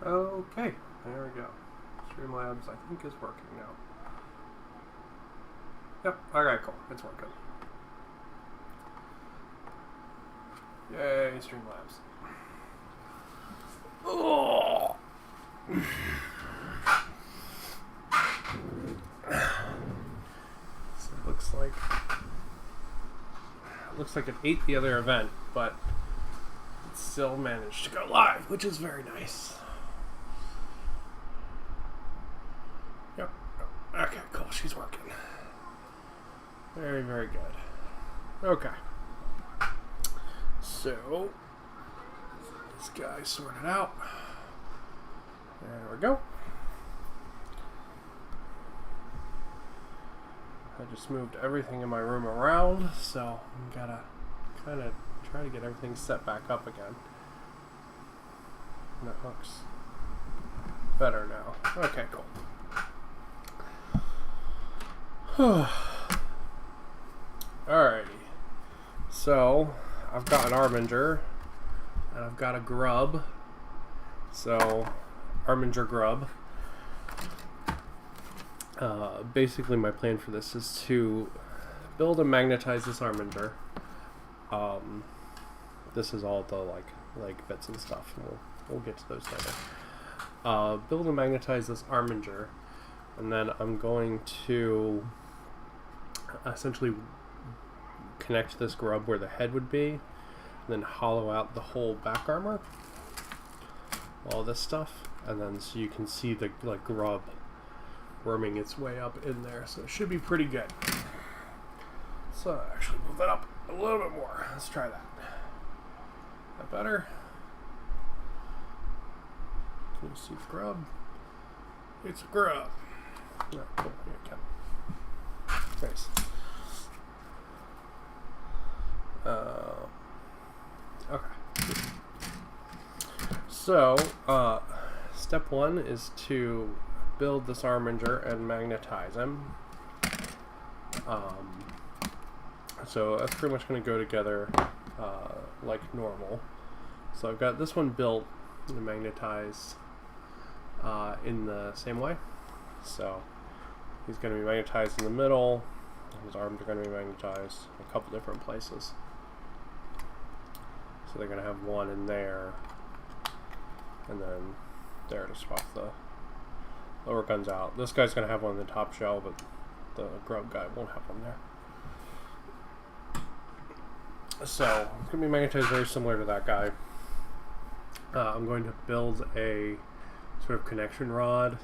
Okay, there we go. Streamlabs, I think, is working now. Yep, alright, cool. It's working. Yay, Streamlabs. Oh! So it looks like it ate the other event, but it still managed to go live, which is very nice. Yep. Okay, cool. She's working. Very, very good. Okay. So, this guy sorted out. There we go. I just moved everything in my room around, so I'm gotta kind of try to get everything set back up again. And that looks better now. Okay, cool. Alrighty. So, I've got an Arminger, and I've got a grub. So, Arminger grub. Basically, my plan for this is to build and magnetize this Arminger. This is all the like bits and stuff. And we'll get to those later. Build and magnetize this Arminger, and then I'm going to essentially connect this grub where the head would be, and then hollow out the whole back armor, all this stuff, and then so you can see the grub worming its way up in there. So it should be pretty good. So actually move that up a little bit more. Let's try that. That better? Can you see the grub? It's a grub. No, cool. Here it comes. Nice. Okay. So, step one is to build this Arminger and magnetize him. So that's pretty much going to go together like normal. So I've got this one built and magnetized in the same way. So he's going to be magnetized in the middle. His arms are going to be magnetized a couple different places. So they're going to have one in there, and then there to swap the lower guns out. This guy's going to have one in the top shell, but the grub guy won't have one there. So it's going to be magnetized very similar to that guy. I'm going to build a sort of connection rod,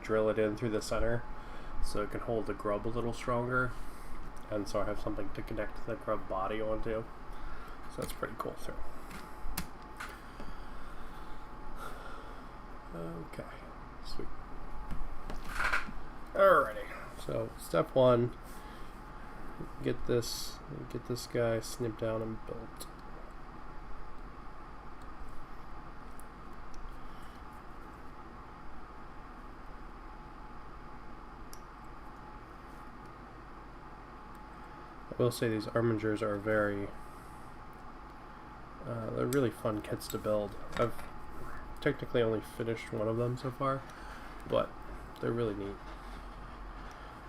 drill it in through the center so it can hold the grub a little stronger, and so I have something to connect the grub body onto. So that's pretty cool too. Okay, sweet. Alrighty, so step one, get this guy snipped down and built. I will say these Armingers are very they're really fun kits to build. I've technically only finished one of them so far, but they're really neat.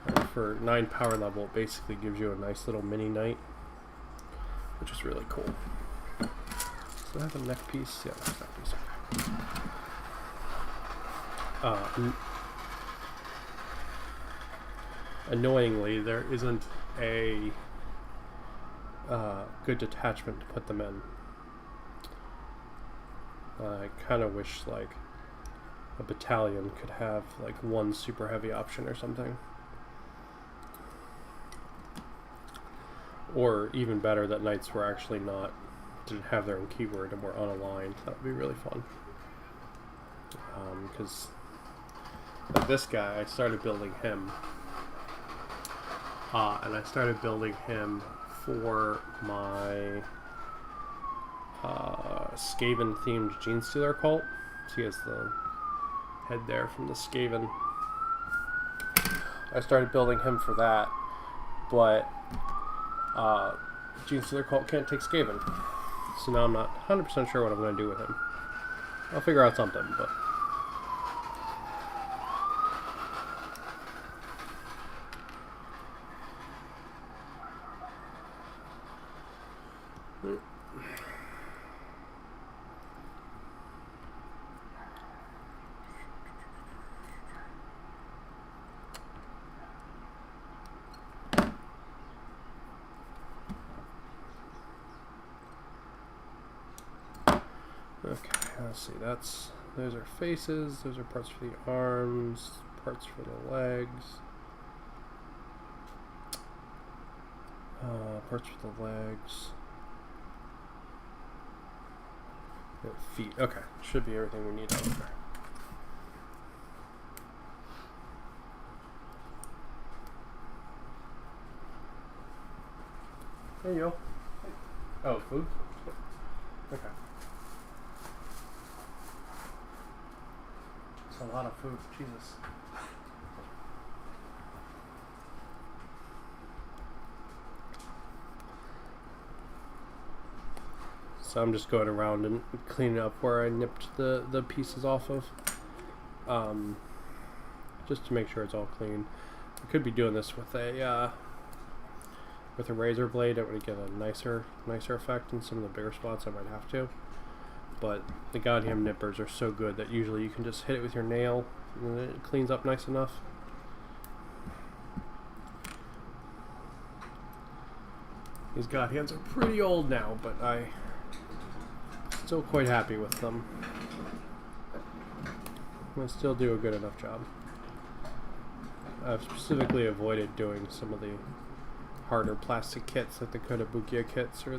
And for 9 power level, it basically gives you a nice little mini knight, which is really cool. So I have a neck piece. Yeah, that's neck piece. Annoyingly, there isn't a good detachment to put them in. I kind of wish like a battalion could have like one super heavy option or something. Or even better, that knights were actually didn't have their own keyword and were unaligned. That would be really fun. Because like this guy, I started building him. And I started building him for my Skaven themed Gene Stealer cult. So he has the head there from the Skaven. I started building him for that, but Gene Stealer cult can't take Skaven. So now I'm not 100% sure what I'm going to do with him. I'll figure out something, but... Okay, let's see, those are faces, those are parts for the arms, parts for the legs, parts for the legs, feet. Okay, should be everything we need over there. There you go. Oh, food? Okay. It's a lot of food, Jesus. So I'm just going around and cleaning up where I nipped the pieces off of. Just to make sure it's all clean. I could be doing this with a razor blade. It would get a nicer effect in some of the bigger spots. I might have to. But the goddamn nippers are so good that usually you can just hit it with your nail and it cleans up nice enough. These god hands are pretty old now, but I'm still quite happy with them. I still do a good enough job. I've specifically avoided doing some of the harder plastic kits, like the Kitbashing kits or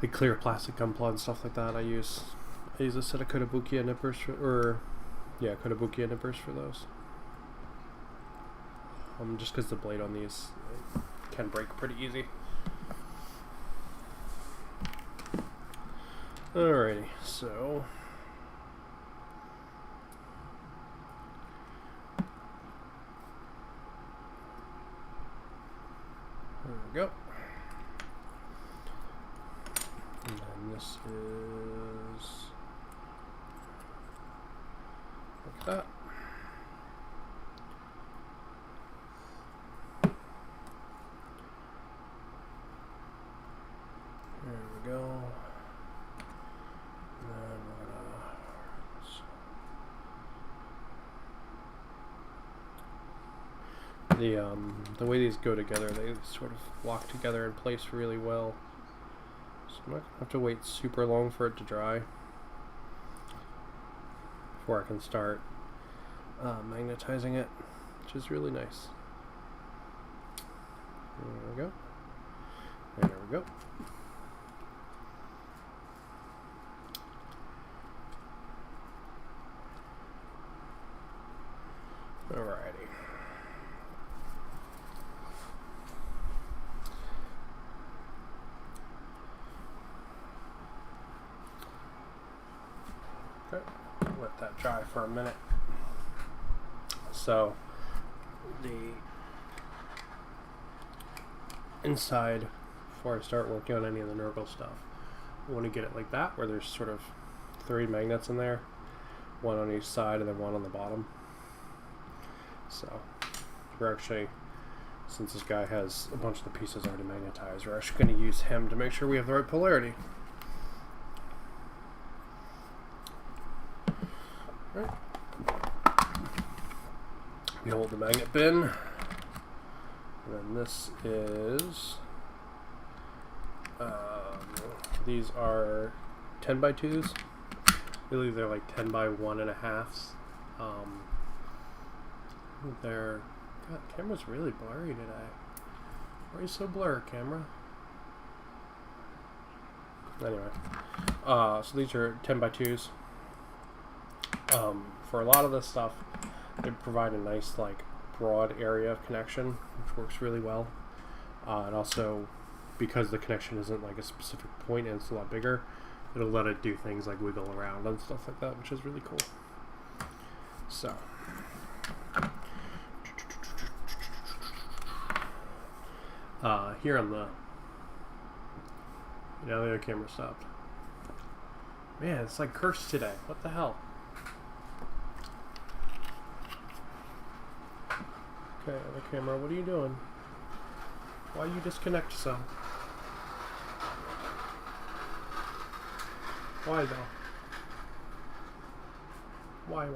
the clear plastic gunpla and stuff like that. I use a set of Kitbashing nippers Kitbashing nippers for those. Just because the blade on these can break pretty easy. Alrighty, so there we go. And then this is like that. There we go. And then we're gonna the way these go together, they sort of lock together in place really well. So I'm not gonna have to wait super long for it to dry before I can start magnetizing it, which is really nice. There we go. There we go. Alrighty. Okay, let that dry for a minute. So the inside, before I start working on any of the nurgle stuff, I want to get it like that, where there's sort of 3 magnets in there, one on each side and then one on the bottom. So we're actually, since this guy has a bunch of the pieces already magnetized, we're actually going to use him to make sure we have the right polarity. Right. We hold the magnet bin, and then this is, these are 10 by 2s. Really, they're like 10 by 1.5s. God, camera's really blurry today. Why are you so blurry, camera? Anyway, so these are 10 by 2s. For a lot of this stuff, they provide a nice, like, broad area of connection, which works really well. And also, because the connection isn't like a specific point and it's a lot bigger, it'll let it do things like wiggle around and stuff like that, which is really cool. So. Here on the, the other camera stopped. Man, it's like cursed today. What the hell? Okay, other camera, what are you doing? Why you disconnect so? Why though? Why?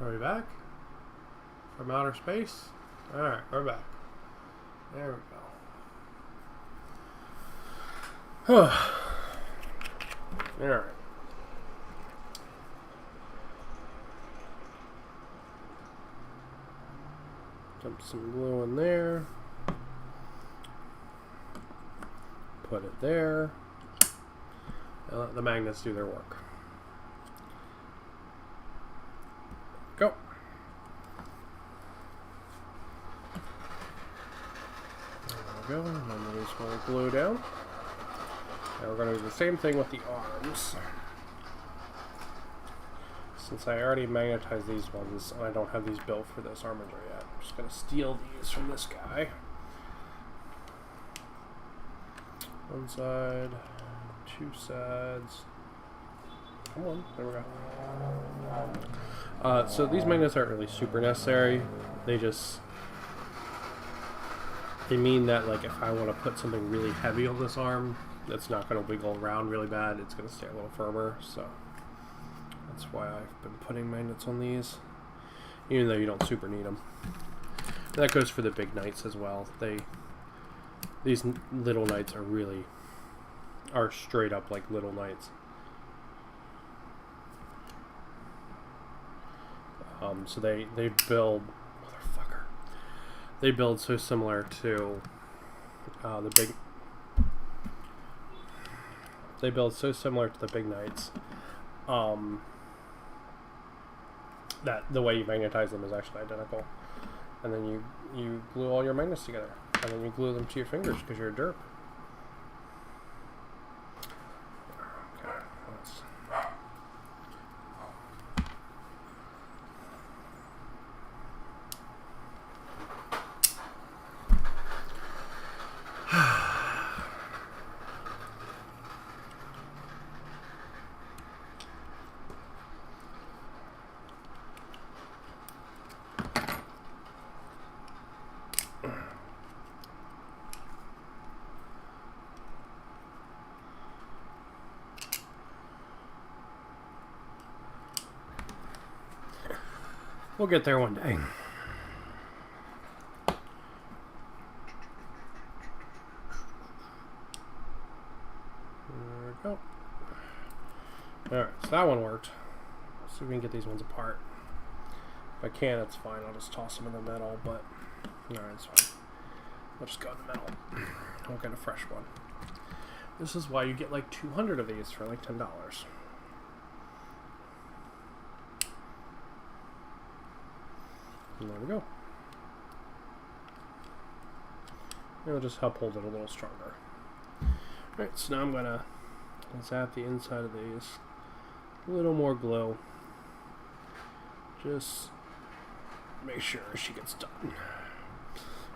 Are we back? From outer space? Alright, we're back. There we go. Alright. Dump some glue in there. Put it there. And let the magnets do their work. Go. There we go. And then these will glue down. Now we're going to do the same thing with the arms. Since I already magnetized these ones, and I don't have these built for this armature yet, I'm just going to steal these from this guy. One side, two sides. Come on, there we go. So these magnets aren't really super necessary. They mean that, like, if I want to put something really heavy on this arm, that's not going to wiggle around really bad. It's going to stay a little firmer, so that's why I've been putting magnets on these, even though you don't super need them. And that goes for the big knights as well. These little knights are straight up like little knights. So they build, motherfucker. They build so similar to the big. They build so similar to the big knights. That the way you magnetize them is actually identical. And then you glue all your magnets together. And then you glue them to your fingers because you're a derp. Okay, we'll get there one day. There we go. Alright, so that one worked. Let's see if we can get these ones apart. If I can, it's fine. I'll just toss them in the middle, but alright, it's fine. I'll just go in the middle. I'll get a fresh one. This is why you get like 200 of these for like $10. And there we go. It'll just help hold it a little stronger. Alright, so now I'm going to zap the inside of these. A little more glue. Just make sure she gets done.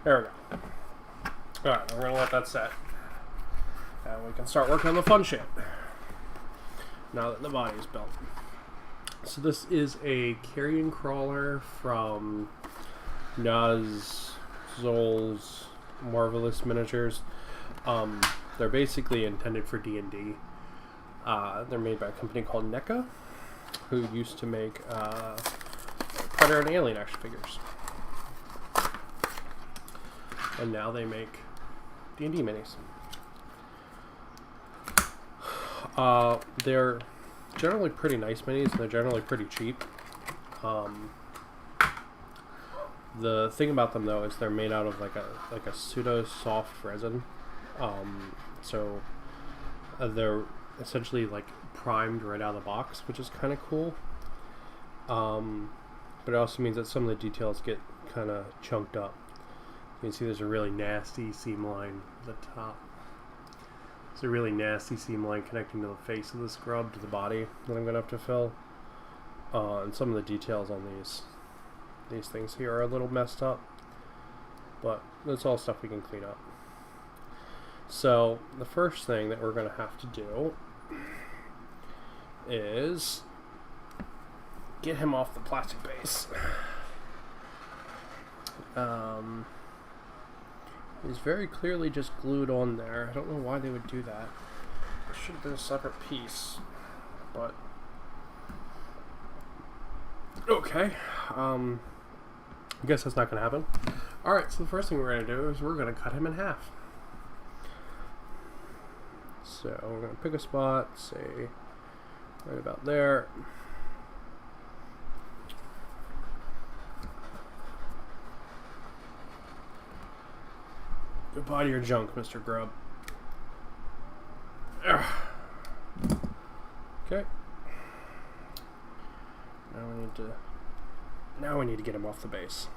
There we go. Alright, we're going to let that set. And we can start working on the fun shit. Now that the body is built. So this is a carrion crawler from Zol's Marvelous Miniatures. They're basically intended for D&D. They're made by a company called NECA, who used to make Predator and Alien action figures. And now they make D&D minis. They're generally pretty nice minis, and they're generally pretty cheap. The thing about them, though, is they're made out of like a pseudo soft resin. So they're essentially like primed right out of the box, which is kind of cool. But it also means that some of the details get kind of chunked up. You can see there's a really nasty seam line at the top. It's a really nasty seam line connecting to the face of the scrub to the body that I'm going to have to fill. And some of the details on these things here are a little messed up, but that's all stuff we can clean up. So the first thing that we're going to have to do is get him off the plastic base. He's very clearly just glued on there. I don't know why they would do that. It should have been a separate piece, but okay. I guess that's not going to happen. Alright, so the first thing we're going to do is we're going to cut him in half. So we're going to pick a spot, say right about there. Goodbye to your junk, Mr. Grub. Ugh. Okay. Now we need to get him off the base.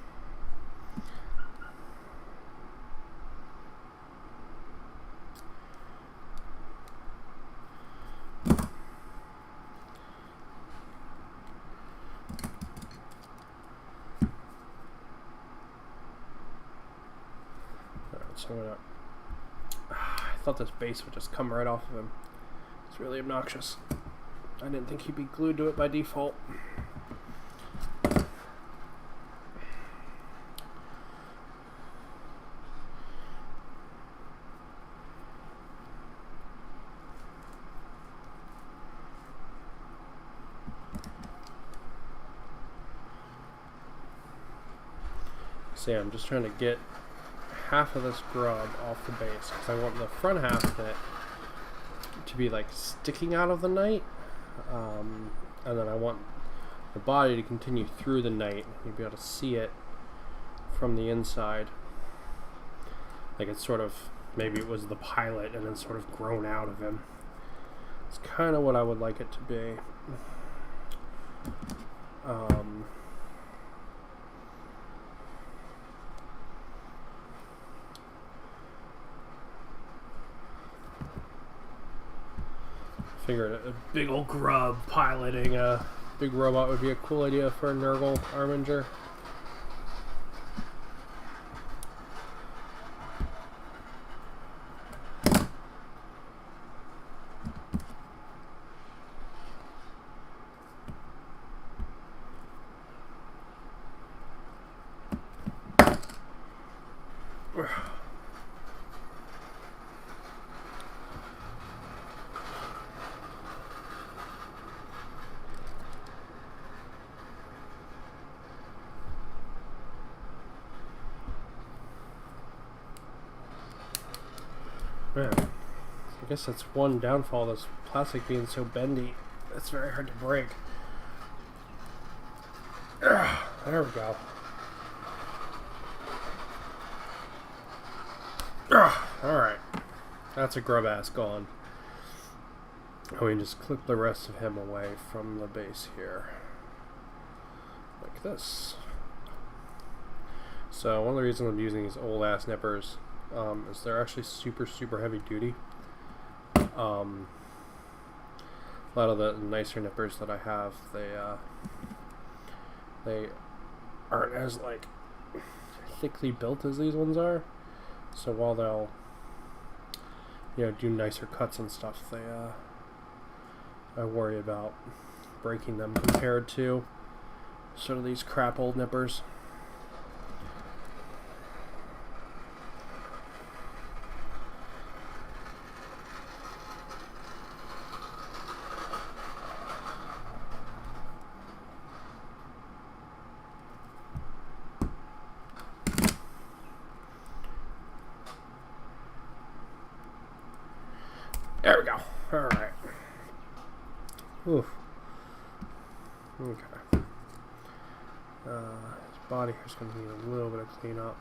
So I'm gonna, I thought this base would just come right off of him. It's really obnoxious. I didn't think he'd be glued to it by default. See, I'm just trying to get half of this grub off the base because I want the front half of it to be like sticking out of the knight, and then I want the body to continue through the knight. You'll be able to see it from the inside, like it's sort of, maybe it was the pilot and then sort of grown out of him. It's kind of what I would like it to be. Figured a big old grub piloting a big robot would be a cool idea for a nurgle arminger. Man, I guess that's one downfall, this plastic being so bendy. It's very hard to break. There we go. Alright. That's a grub ass gone. We can just clip the rest of him away from the base here. Like this. So one of the reasons I'm using these old ass nippers is they're actually super heavy duty. A lot of the nicer nippers that I have, they aren't as like thickly built as these ones are. So while they'll, you know, do nicer cuts and stuff, I worry about breaking them compared to sort of these crap old nippers. There we go. Alright. Oof. Okay. His body here's going to need a little bit of cleanup.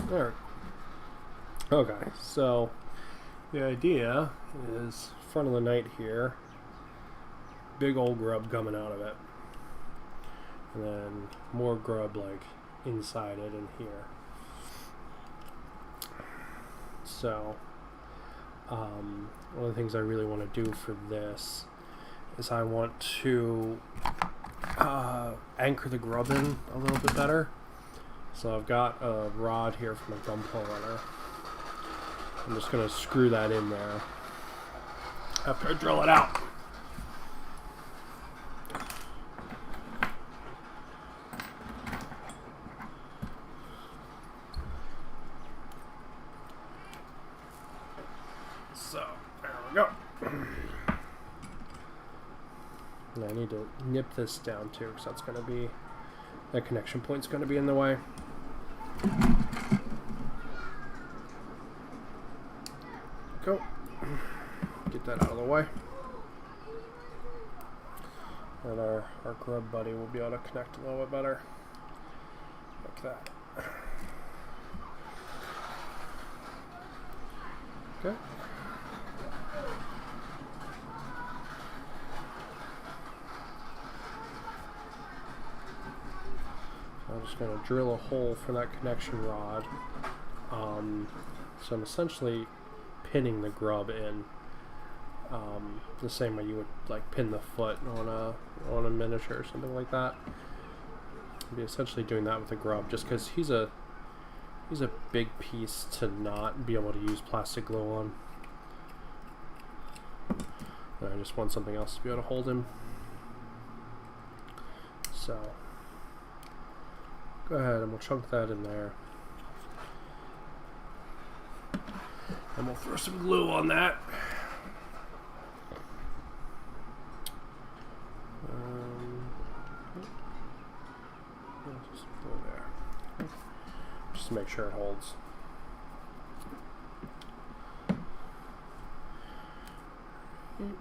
There. Okay, so the idea is front of the knight here. big old grub coming out of it. And then more grub like inside it in here. So one of the things I really want to do for this is I want to anchor the grub in a little bit better. So I've got a rod here from a gumpole runner. I'm just going to screw that in there after I drill it out. So, there we go. And I need to nip this down too, because that's going to be, that connection point's going to be in the way. Go. Get that out of the way. And our grub buddy will be able to connect a little bit better. Like that. Okay. I'm just going to drill a hole for that connection rod. So I'm essentially pinning the grub in the same way you would like pin the foot on a miniature or something like that. I'll be essentially doing that with the grub just because he's a big piece to not be able to use plastic glue on. And I just want something else to be able to hold him. So go ahead and we'll chunk that in there. And we'll throw some glue on that. Just glue there. Just to make sure it holds.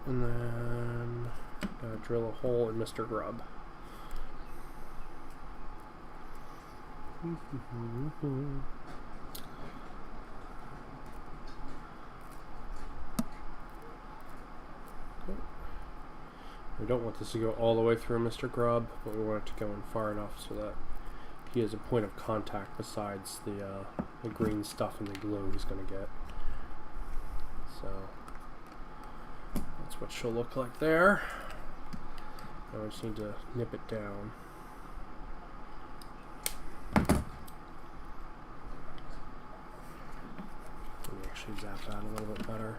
And then gotta drill a hole in Mr. Grub. We don't want this to go all the way through Mr. Grub, but we want it to go in far enough so that he has a point of contact besides the green stuff and the glue he's going to get. So that's what she'll look like there. Now I just need to nip it down. Let me actually zap that a little bit better.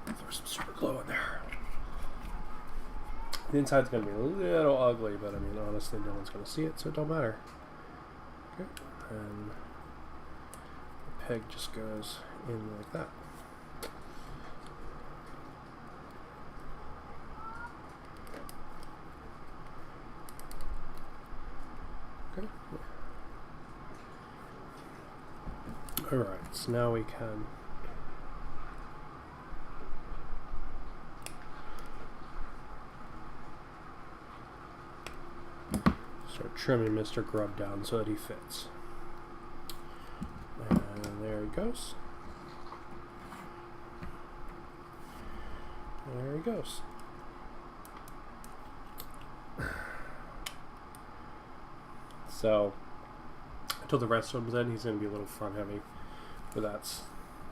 Throw some super glue in there. The inside's going to be a little ugly, but I mean, honestly, no one's going to see it, so it don't matter. Okay, and the peg just goes in like that. Okay. Alright, so now we can start trimming Mr. Grub down so that he fits. And there he goes. There he goes. So until the rest of him's in, he's going to be a little front heavy, but that's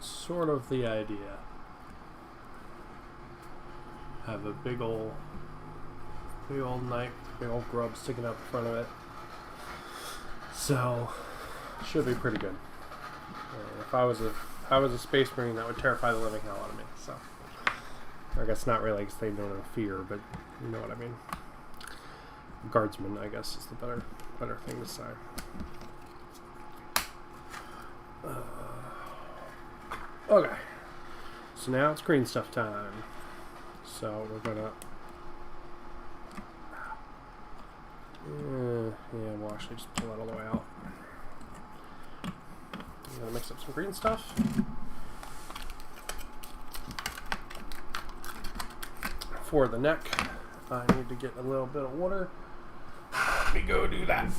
sort of the idea. Have a big old knife, big old grub sticking out the front of it. So should be pretty good. If I was a space marine, that would terrify the living hell out of me. So I guess not really, because they don't know fear, but you know what I mean. Guardsman, I guess, is the better thing to say. Okay, so now it's green stuff time. So we're gonna yeah, we'll actually just pull that all the way out. I'm gonna mix up some green stuff. For the neck, I need to get a little bit of water. Let me go do that.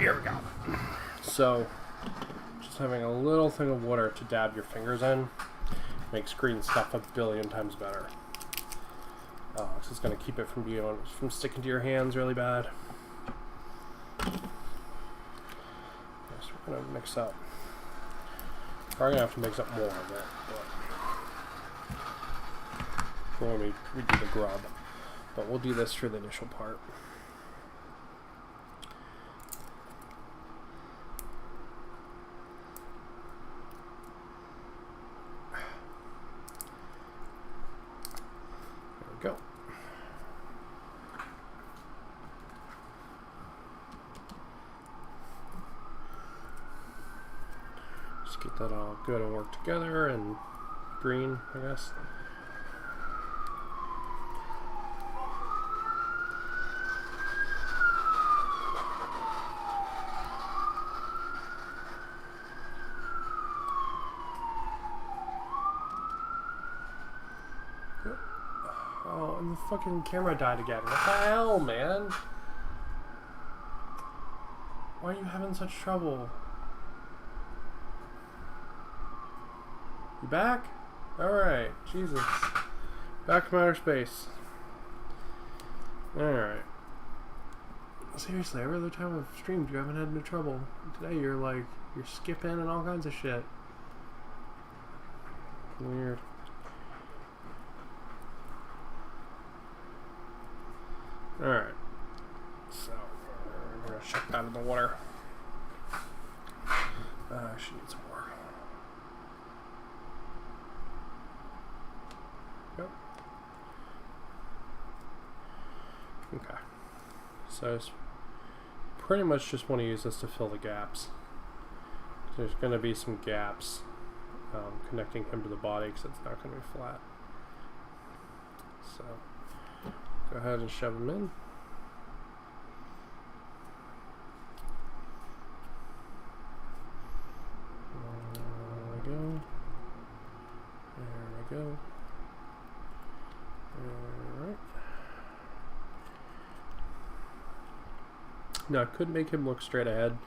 Here we go. So, just having a little thing of water to dab your fingers in makes green stuff a billion times better. This is going to keep it from sticking to your hands really bad. So we're going to mix up. Probably going to have to mix up more of it. For when we do the grub. But we'll do this for the initial part. Go. Just get that all good and work together and green, I guess. Oh, and the fucking camera died again. What the hell, man? Why are you having such trouble? You back? Alright, Jesus. Back from outer space. Alright. Seriously, every other time I've streamed, you haven't had any trouble. Today you're skipping and all kinds of shit. Weird. Alright, so we're going to check that in the water. She needs more. Yep. Okay. So I pretty much just want to use this to fill the gaps. There's going to be some gaps connecting him to the body because it's not going to be flat. So go ahead and shove them in. There we go. There we go. Alright. Now I could make him look straight ahead,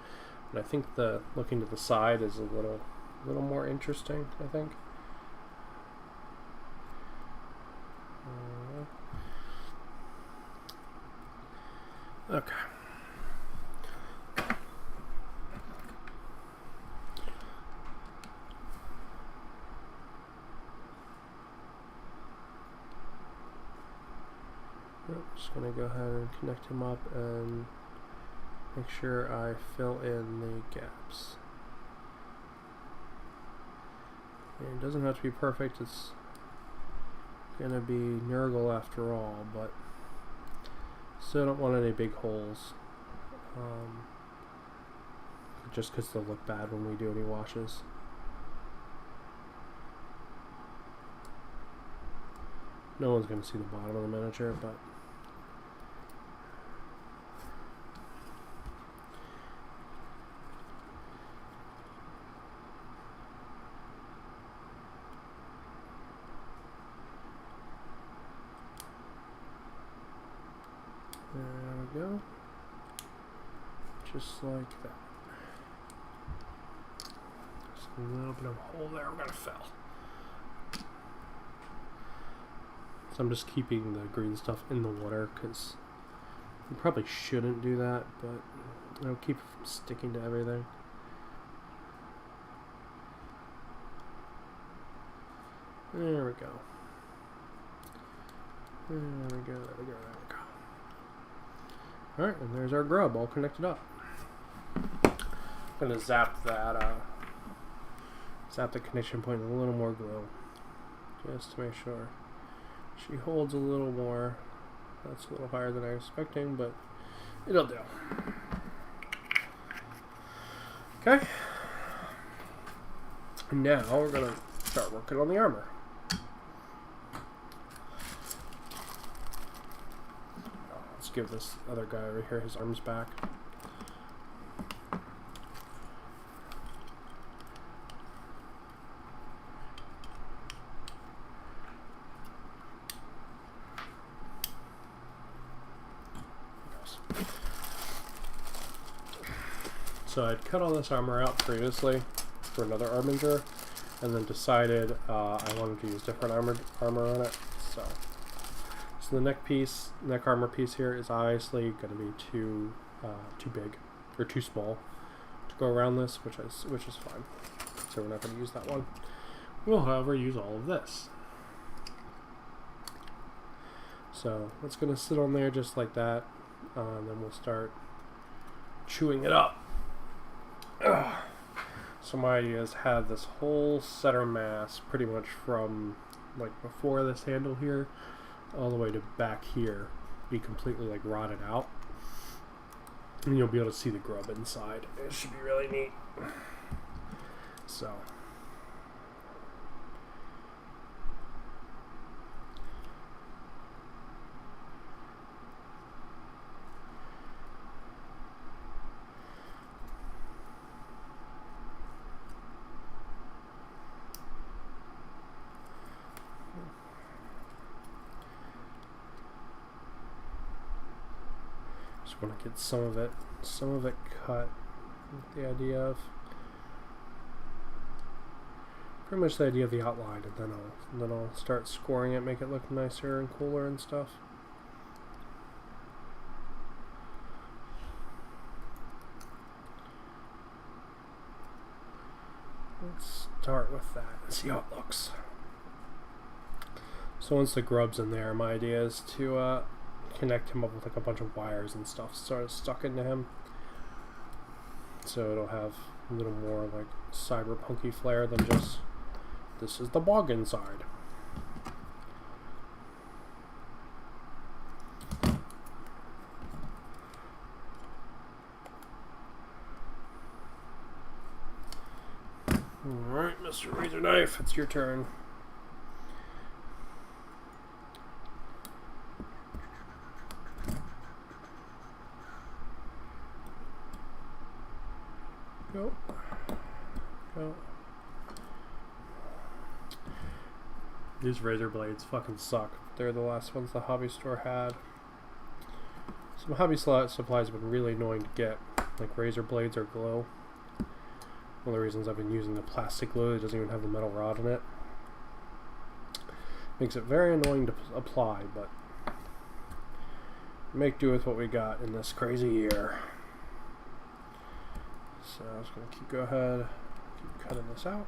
but I think the looking to the side is a little more interesting, I think. Okay. Just going to go ahead and connect him up and make sure I fill in the gaps. And it doesn't have to be perfect, it's going to be nurgle after all, but still don't want any big holes, just because they'll look bad when we do any washes. No one's going to see the bottom of the miniature, but there we go. Just like that. Just a little bit of a hole there. We're going to fill. So I'm just keeping the green stuff in the water because you probably shouldn't do that, but it'll keep it from sticking to everything. There we go. There we go, there we go, there we go. Alright, and there's our grub all connected up. I'm going to zap that, zap the connection point with a little more glue, just to make sure. She holds a little more. That's a little higher than I was expecting, but it'll do. Okay. And now we're going to start working on the armor. Let's give this other guy over here his arms back. So I'd cut all this armor out previously for another arminger, and then decided I wanted to use different armor on it. So the neck armor piece here is obviously going to be too big or too small to go around this, which is fine. So we're not going to use that one. We'll, however, use all of this. So that's going to sit on there just like that, and then we'll start chewing it up. Ugh. So my idea is have this whole center mass pretty much from like before this handle here all the way to back here be completely like rotted out, and you'll be able to see the grub inside. It should be really neat. So just want to get some of it cut. The idea of pretty much the idea of the outline, and then I'll start scoring it, make it look nicer and cooler and stuff. Let's start with that and see how it looks. So once the grub's in there, my idea is to connect him up with like a bunch of wires and stuff sort of stuck into him, so it'll have a little more like cyberpunky flair than just this is the bog inside. Alright, Mr. Razor Knife, it's your turn. Go. These razor blades fucking suck. They're the last ones the hobby store had. Some hobby supplies have been really annoying to get, like razor blades or glue. One of the reasons I've been using the plastic glue that doesn't even have the metal rod in it. Makes it very annoying to apply, but make do with what we got in this crazy year. So I was going to keep cutting this out.